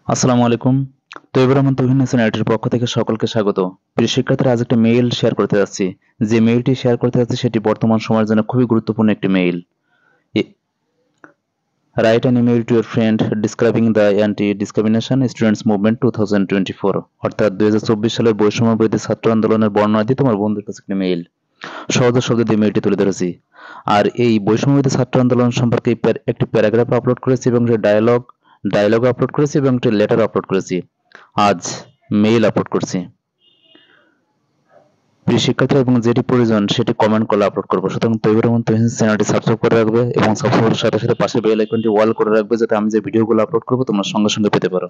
আসসালামু আলাইকুম। তৈবুর রহমান তুহিন হাসান এর পক্ষ থেকে সকলকে স্বাগত। প্রিয় শিক্ষার্থীরা, আজ একটা মেইল শেয়ার করতে যাচ্ছি। যে মেইলটি শেয়ার করতে যাচ্ছি সেটি বর্তমান সময়ের জন্য খুবই গুরুত্বপূর্ণ একটি mail. Write an email to your friend describing the anti discrimination students movement 2024, অর্থাৎ 2024 সালের বৈষম্য বিরোধী ছাত্র আন্দোলনের বর্ণনা দিয়ে তোমার বন্ধুর কাছে একটি মেইল। সহজ শব্দ দিয়ে মেইলটি তুলে ধরেছি। আর এই বৈষম্য বিরোধী ছাত্র আন্দোলন সম্পর্কে একটি প্যারাগ্রাফ আপলোড করেছি এবং ডায়লগ আপলোড করেছি এবং একটি লেটার আপলোড করেছি। আজ মেইল আপলোড করছি। প্রিয় শিক্ষার্থীরা, এবং যেটি প্রয়োজন সেটি কমেন্ট করলে আপলোড করবো। সুতরাং তৈবুর রহমান তুহিন চ্যানেলটি সাবস্ক্রাইব করে রাখবে এবং সাবস্ক্রাইবের সাথে সাথে পাশে বেল আইকনটি অল করে রাখবে, যাতে আমি যে ভিডিওগুলো আপলোড করবো তোমরা সঙ্গে সঙ্গে পেতে পারো।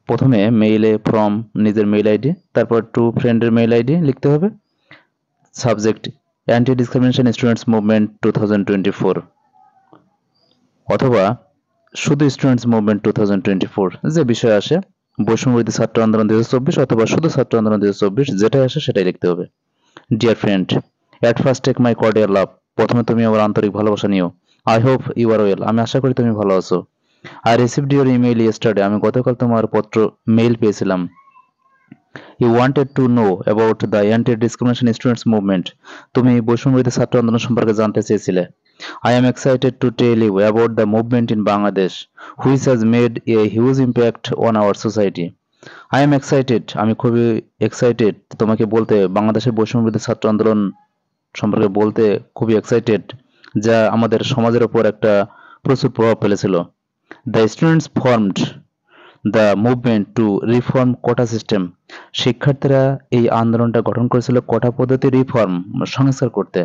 প্রথমে মেইলে ফ্রম নিজের মেইল আইডি, তারপর টু ফ্রেন্ডের মেইল আইডি লিখতে হবে। Subject anti discrimination students movement 2024, অথবা শুধু স্টুডেন্টস মুভমেন্ট 2024 যে বিষয় আসে, বৈষম্য বিরোধী ছাত্র আন্দোলন 2024 অথবা শুধু ছাত্র আন্দোলন 2024, যেটাই আসে সেটাই লিখতে হবে। Dear friend, at first take my cordial love, প্রথমে তুমি আমার আন্তরিক ভালোবাসা নিও। I hope you are well, আমি আশা করি তুমি ভালো আছো। I received your email yesterday, আমি গতকাল তোমার মেইল পেয়েছিলাম। You wanted to know about the anti discrimination students movement, তুমি বৈষম্য বিরোধী ছাত্র আন্দোলন সম্পর্কে জানতে চেয়েছিলে। I am excited to tell you about the movement in Bangladesh, which has made a huge impact on our society. I am excited, আমি খুবই এক্সাইটেড তোমাকে বলতে, বাংলাদেশের বৈষম্য বিরোধী ছাত্র আন্দোলন সম্পর্কে বলতে খুবই এক্সাইটেড, যা আমাদের সমাজের উপর একটা প্রচুর প্রভাব ফেলেছিল। The students formed the movement to reform quota system, শিক্ষার্থীরা এই আন্দোলনটা গঠন করেছিল কোটা পদ্ধতি রিফর্ম, সংস্কার করতে।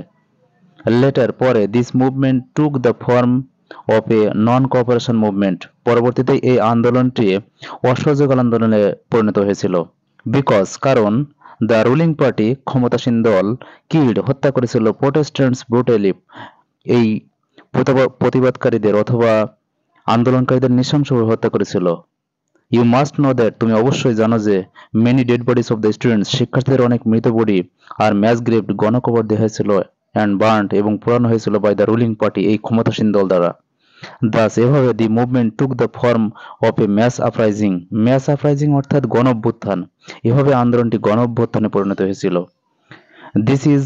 লেটার পরে this movement took the form of A non cooperation movement, পরবর্তীতে এই আন্দোলনটি অসহযোগ আন্দোলনে পরিণত হয়েছিল। বিকজ, কারণ দ্য রুলিং পার্টি, ক্ষমতাসীন দল, কিল্ড, হত্যা করেছিল প্রোটেস্ট্যান্টস ব্রুটালি, এই প্রতিবাদকারীদের অথবা আন্দোলনকারীদের নৃশংসভাবে হত্যা করেছিল। ইউ মাস্ট নো দ্যাট, তুমি অবশ্যই জানো যে many dead bodies of the students, শিক্ষার্থীদের অনেক মৃত বডি আর ম্যাস গ্রেভড, গণকবর দেওয়া হয়েছিল, অ্যান্ড বার্নড, এবং পোড়ানো হয়েছিল বাই দ্য রুলিং পার্টি, এই ক্ষমতাসীন দল দ্বারা। দাস, এভাবে the movement took the form of a mass uprising অর্থাৎ গণ অভ্যুত্থান, এভাবে আন্দোলনটি গণ অভ্যুত্থানে পরিণত হয়েছিল। This is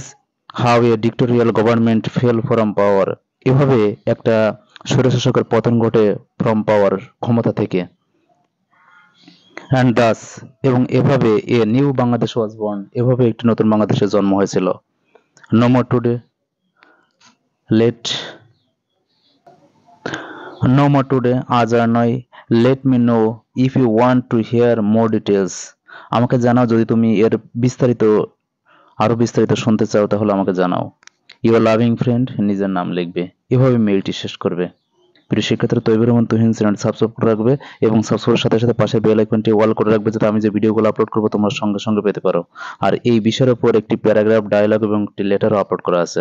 how a dictatorial government fell from power, এভাবে একটা স্বৈরশাসকের পতন ঘটে ফ্রম পাওয়ার, ক্ষমতা থেকে। অ্যান্ড দাস, এবং এভাবে a new Bangladesh was born, এভাবে একটি নতুন বাংলাদেশের জন্ম হয়েছিল। No more today let no more today, আজ আর নয়। Let me know if you want to hear more details, আমাকে জানাও যদি তুমি এর আরো বিস্তারিত শুনতে চাও, তাহলে আমাকে জানাও। ইউর লাভিং ফ্রেন্ড, নিজের নাম লিখবে। এভাবে মেইলটি শেষ করবে। প্রিয় শিক্ষার্থীরা, তৈবুর রহমান তুহিন চ্যানেল সাবস্ক্রাইব করে রাখবে এবং সাবস্ক্রাইবের সাথে সাথে পাশে বেল আইকনটি অল করে রাখবে, যাতে আমি যে ভিডিওগুলো আপলোড করবো তোমরা সঙ্গে সঙ্গে পেতে পারো। আর এই বিষয়ের উপর একটি প্যারাগ্রাফ, ডায়লগ এবং একটি লেটারও আপলোড করা আছে।